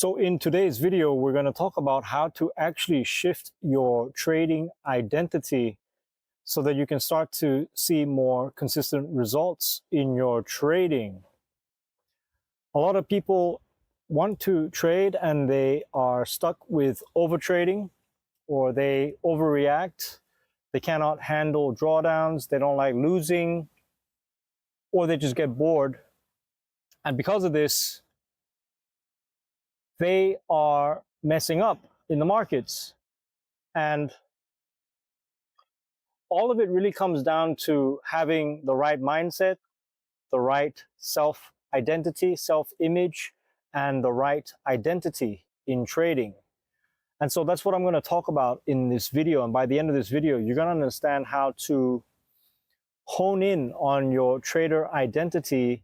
So in today's video, we're going to talk about how to actually shift your trading identity so that you can start to see more consistent results in your trading. A lot of people want to trade and they are stuck with overtrading, or they overreact. They cannot handle drawdowns. They don't like losing, or they just get bored. And because of this, they are messing up in the markets. And all of it really comes down to having the right mindset, the right self-identity, self-image, and the right identity in trading. And so that's what I'm going to talk about in this video. And by the end of this video, you're going to understand how to hone in on your trader identity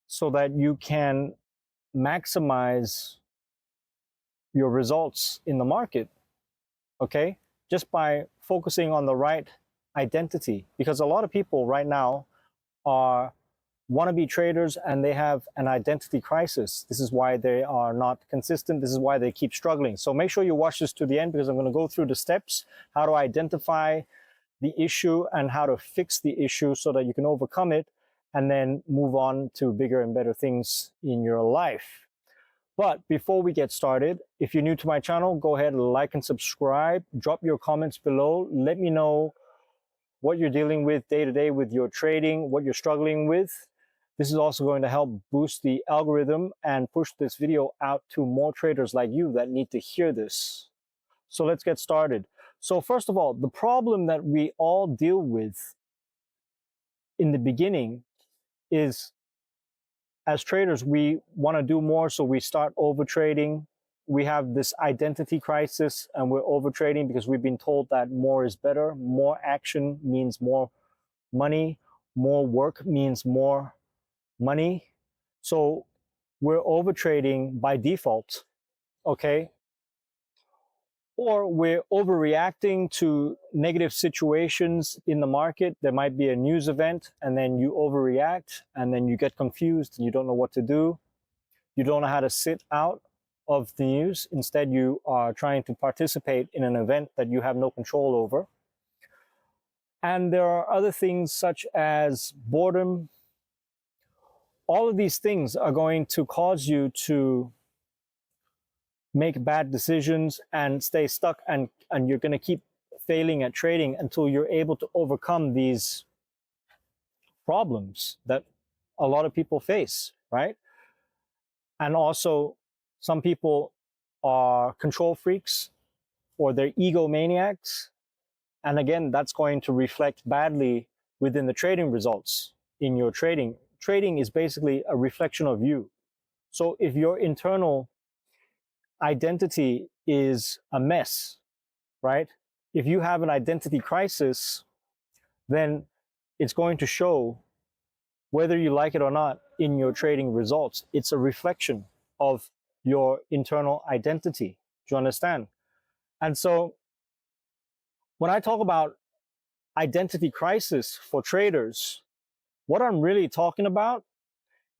so that you can maximize your results in the market, okay? Just by focusing on the right identity. Because a lot of people right now are wannabe traders and they have an identity crisis. This is why they are not consistent. This is why they keep struggling. So make sure you watch this to the end, because I'm going to go through the steps, how to identify the issue and how to fix the issue so that you can overcome it and then move on to bigger and better things in your life. But before we get started, if you're new to my channel, go ahead and like and subscribe. Drop your comments below. Let me know what you're dealing with day to day with your trading, what you're struggling with. This is also going to help boost the algorithm and push this video out to more traders like you that need to hear this. So let's get started. So first of all, the problem that we all deal with in the beginning is, as traders, we want to do more, so we start overtrading. We have this identity crisis and we're overtrading because we've been told that more is better. More action means more money. More work means more money. So we're overtrading by default, okay? Or we're overreacting to negative situations in the market. There might be a news event and then you overreact and then you get confused and you don't know what to do. You don't know how to sit out of the news. Instead, you are trying to participate in an event that you have no control over. And there are other things such as boredom. All of these things are going to cause you to make bad decisions and stay stuck, and you're going to keep failing at trading until you're able to overcome these problems that a lot of people face, right? And also, some people are control freaks or they're egomaniacs. And again, that's going to reflect badly within the trading results in your trading. Trading is basically a reflection of you. So if your internal identity is a mess, right? If you have an identity crisis, then it's going to show, whether you like it or not, in your trading results. It's a reflection of your internal identity. Do you understand? And so when I talk about identity crisis for traders, what I'm really talking about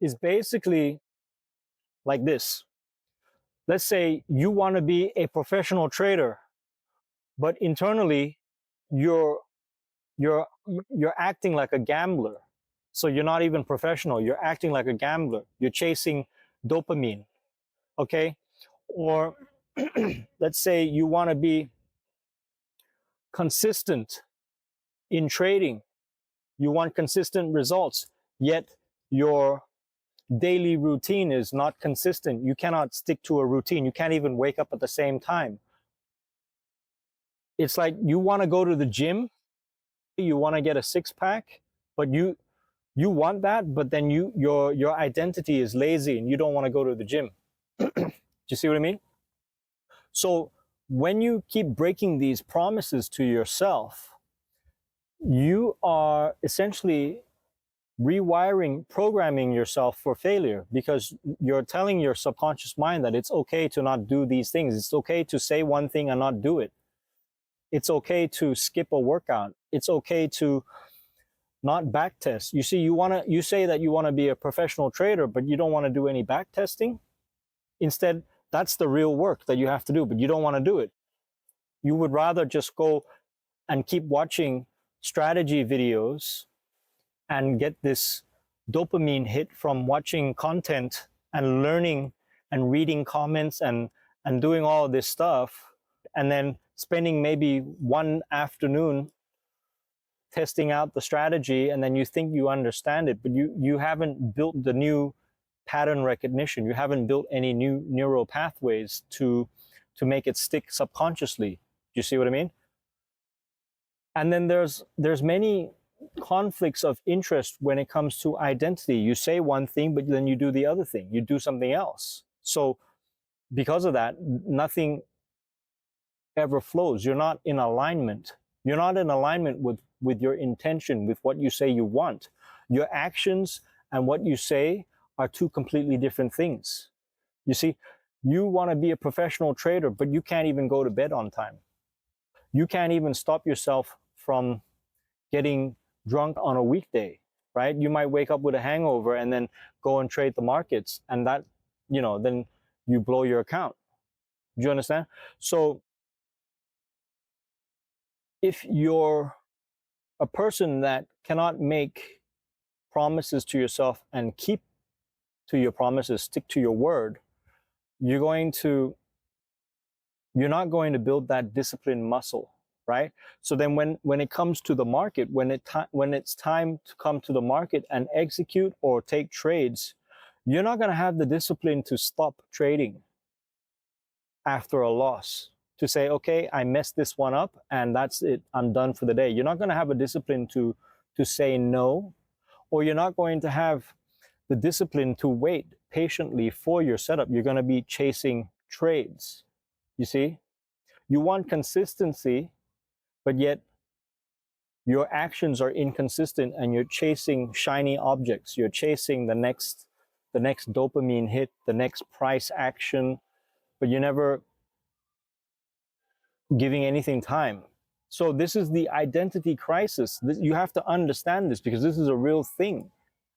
is basically like this. Let's say you want to be a professional trader, but internally you're acting like a gambler. So you're not even professional. You're acting like a gambler. You're chasing dopamine, okay? Or let's say you want to be consistent in trading. You want consistent results, yet your daily routine is not consistent. You cannot stick to a routine. You can't even wake up at the same time. It's like you want to go to the gym, you want to get a six-pack, but you want that, but then your identity is lazy and you don't want to go to the gym. Do you see what I mean? So when you keep breaking these promises to yourself, you are essentially rewiring, programming yourself for failure, because you're telling your subconscious mind that it's okay to not do these things. It's okay to say one thing and not do it. It's okay to skip a workout. It's okay to not back test. You see, you say that you want to be a professional trader, but you don't want to do any back testing. Instead, That's the real work that you have to do, but you don't want to do it. You would rather just go and keep watching strategy videos and get this dopamine hit from watching content and learning and reading comments and doing all this stuff, and then spending maybe one afternoon testing out the strategy, and then you think you understand it, but you haven't built the new pattern recognition. You haven't built any new neural pathways to make it stick subconsciously. Do you see what I mean? And then there's many conflicts of interest when it comes to identity. You say one thing, but then you do the other thing. You do something else. So because of that, nothing ever flows. You're not in alignment. You're not in alignment with your intention, with what you say you want. Your actions and what you say are two completely different things. You see, you want to be a professional trader, but you can't even go to bed on time. You can't even stop yourself from getting drunk on a weekday, right? You might wake up with a hangover and then go and trade the markets, and that, then you blow your account. Do you understand? So if you're a person that cannot make promises to yourself and keep to your promises, stick to your word, you're not going to build that discipline muscle, right? So then when it comes to the market, when it's time to come to the market and execute or take trades, you're not going to have the discipline to stop trading after a loss, to say, okay, I messed this one up and that's it, I'm done for the day. You're not going to have a discipline to say no, or you're not going to have the discipline to wait patiently for your setup. You're going to be chasing trades. You see, you want consistency, but yet your actions are inconsistent and you're chasing shiny objects. You're chasing the next dopamine hit, the next price action, but you're never giving anything time. So this is the identity crisis. You have to understand this, because this is a real thing.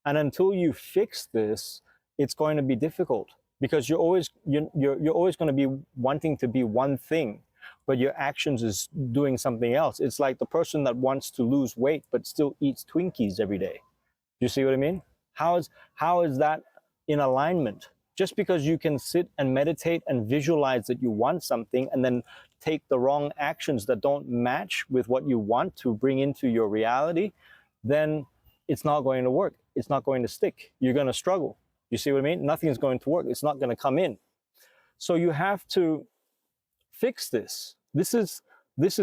And until you fix this, it's going to be difficult, because you're always going to be wanting to be one thing, but your actions is doing something else. It's like the person that wants to lose weight but still eats Twinkies every day. Do you see what I mean? How is that in alignment? Just because you can sit and meditate and visualize that you want something and then take the wrong actions that don't match with what you want to bring into your reality, then it's not going to work. It's not going to stick. You're going to struggle. You see what I mean? Nothing's going to work. It's not going to come in. So you have to fix this. This is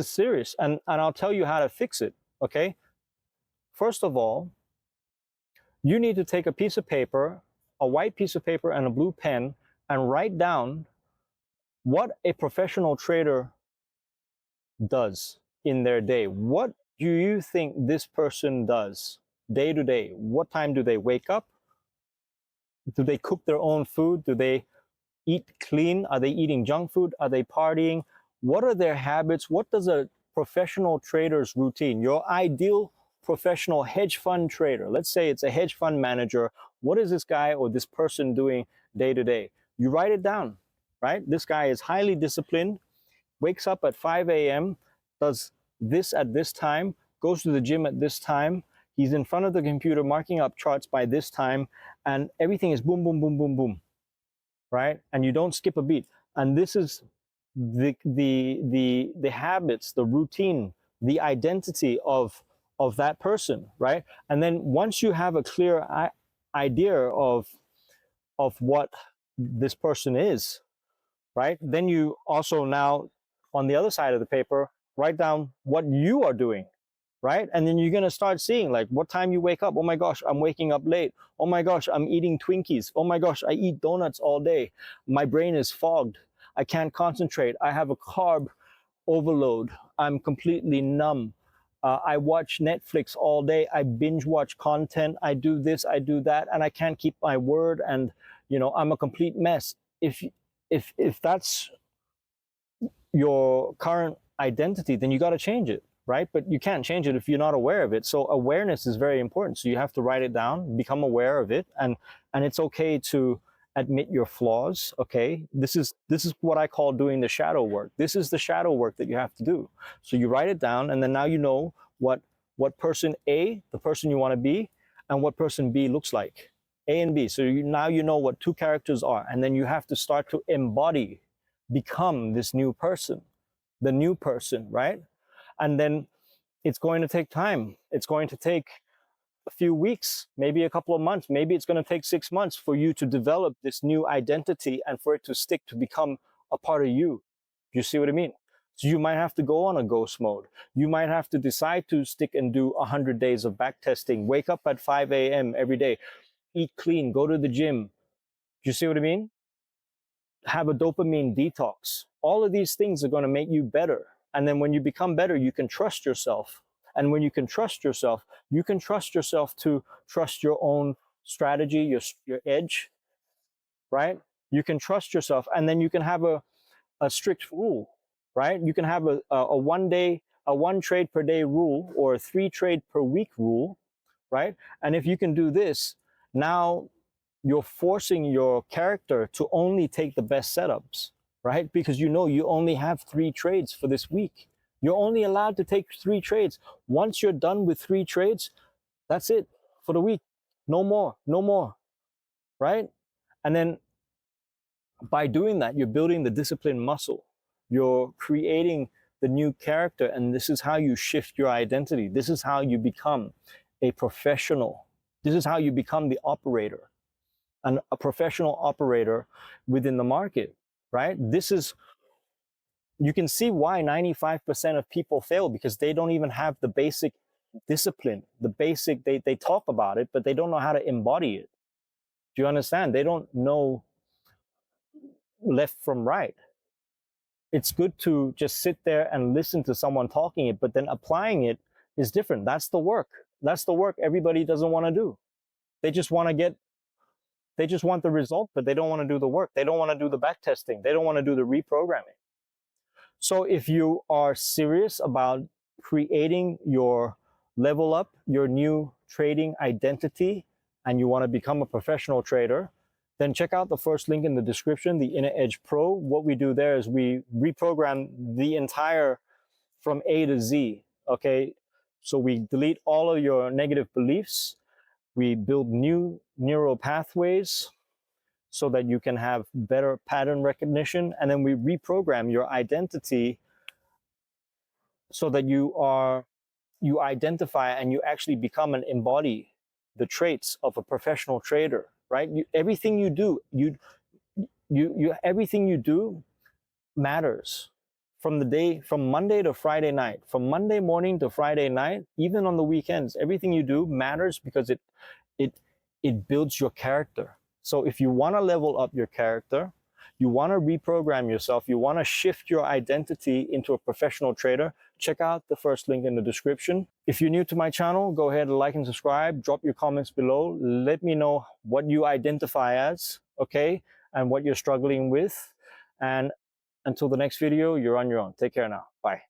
serious, and I'll tell you how to fix it, okay? First of all, you need to take a piece of paper, a white piece of paper and a blue pen, and write down what a professional trader does in their day. What do you think this person does day to day? What time do they wake up? Do they cook their own food? Do they eat clean? Are they eating junk food? Are they partying? What are their habits? What does a professional trader's routine, your ideal professional hedge fund trader, let's say it's a hedge fund manager, what is this guy or this person doing day to day? You write it down, right? This guy is highly disciplined, wakes up at 5 a.m., does this at this time, goes to the gym at this time, he's in front of the computer marking up charts by this time, and everything is boom, boom, boom, boom, boom, right? And you don't skip a beat. And this is the habits, the routine, the identity of that person, right? And then once you have a clear idea of what this person is, right? Then you also now, on the other side of the paper, write down what you are doing, right? And then you're going to start seeing, like, what time you wake up. Oh my gosh, I'm waking up late. Oh my gosh, I'm eating Twinkies. Oh my gosh, I eat donuts all day. My brain is fogged. I can't concentrate. I have a carb overload. I'm completely numb. I watch Netflix all day. I binge watch content. I do this, I do that, and I can't keep my word. And, I'm a complete mess. If that's your current identity, then you got to change it, right? But you can't change it if you're not aware of it. So awareness is very important. So you have to write it down, become aware of it, and it's okay to admit your flaws. Okay, this is what I call doing the shadow work. This is the shadow work that you have to do. So you write it down, and then now you know what person A, the person you want to be, and what person B looks like. A and B. So now you know what two characters are, and then you have to start to embody, become this new person, the new person, right? And then it's going to take time. It's going to take a few weeks, maybe a couple of months, maybe it's going to take 6 months for you to develop this new identity and for it to stick, to become a part of you. You see what I mean? So you might have to go on a ghost mode. You might have to decide to stick and do 100 days of back testing, wake up at 5 a.m. every day, eat clean, go to the gym. Do you see what I mean? Have a dopamine detox. All of these things are going to make you better. And then when you become better, you can trust yourself. And when you can trust yourself, you can trust yourself to trust your own strategy, your edge, right? You can trust yourself, and then you can have a strict rule, right? You can have a 1 trade per day rule, or a 3 trade per week rule, right? And if you can do this, now you're forcing your character to only take the best setups, right? Because you know you only have 3 trades for this week. You're only allowed to take 3 trades. Once you're done with 3 trades, that's it for the week. No more, no more, right? And then by doing that, you're building the discipline muscle. You're creating the new character, and this is how you shift your identity. This is how you become a professional. This is how you become the operator, and a professional operator within the market, right? This is, you can see why 95% of people fail, because they don't even have the basic discipline, the basic, they talk about it, but they don't know how to embody it. Do you understand? They don't know left from right. It's good to just sit there and listen to someone talking it, but then applying it is different. That's the work. That's the work everybody doesn't want to do. They just want to get, they just want the result, but they don't want to do the work. They don't want to do the back testing. They don't want to do the reprogramming. So if you are serious about creating your level up, your new trading identity, and you want to become a professional trader, then check out the first link in the description, the Inner Edge Pro. What we do there is we reprogram the entire, from A to Z, okay? So we delete all of your negative beliefs. We build new neural pathways so that you can have better pattern recognition. And then we reprogram your identity so that you identify and you actually become and embody the traits of a professional trader, right? Everything you do, everything you do matters. From Monday to Friday night, from Monday morning to Friday night, even on the weekends, everything you do matters, because it builds your character. So if you want to level up your character, you want to reprogram yourself, you want to shift your identity into a professional trader, check out the first link in the description. If you're new to my channel, go ahead and like and subscribe, drop your comments below, let me know what you identify as, okay, and what you're struggling with. And until the next video, you're on your own. Take care now. Bye.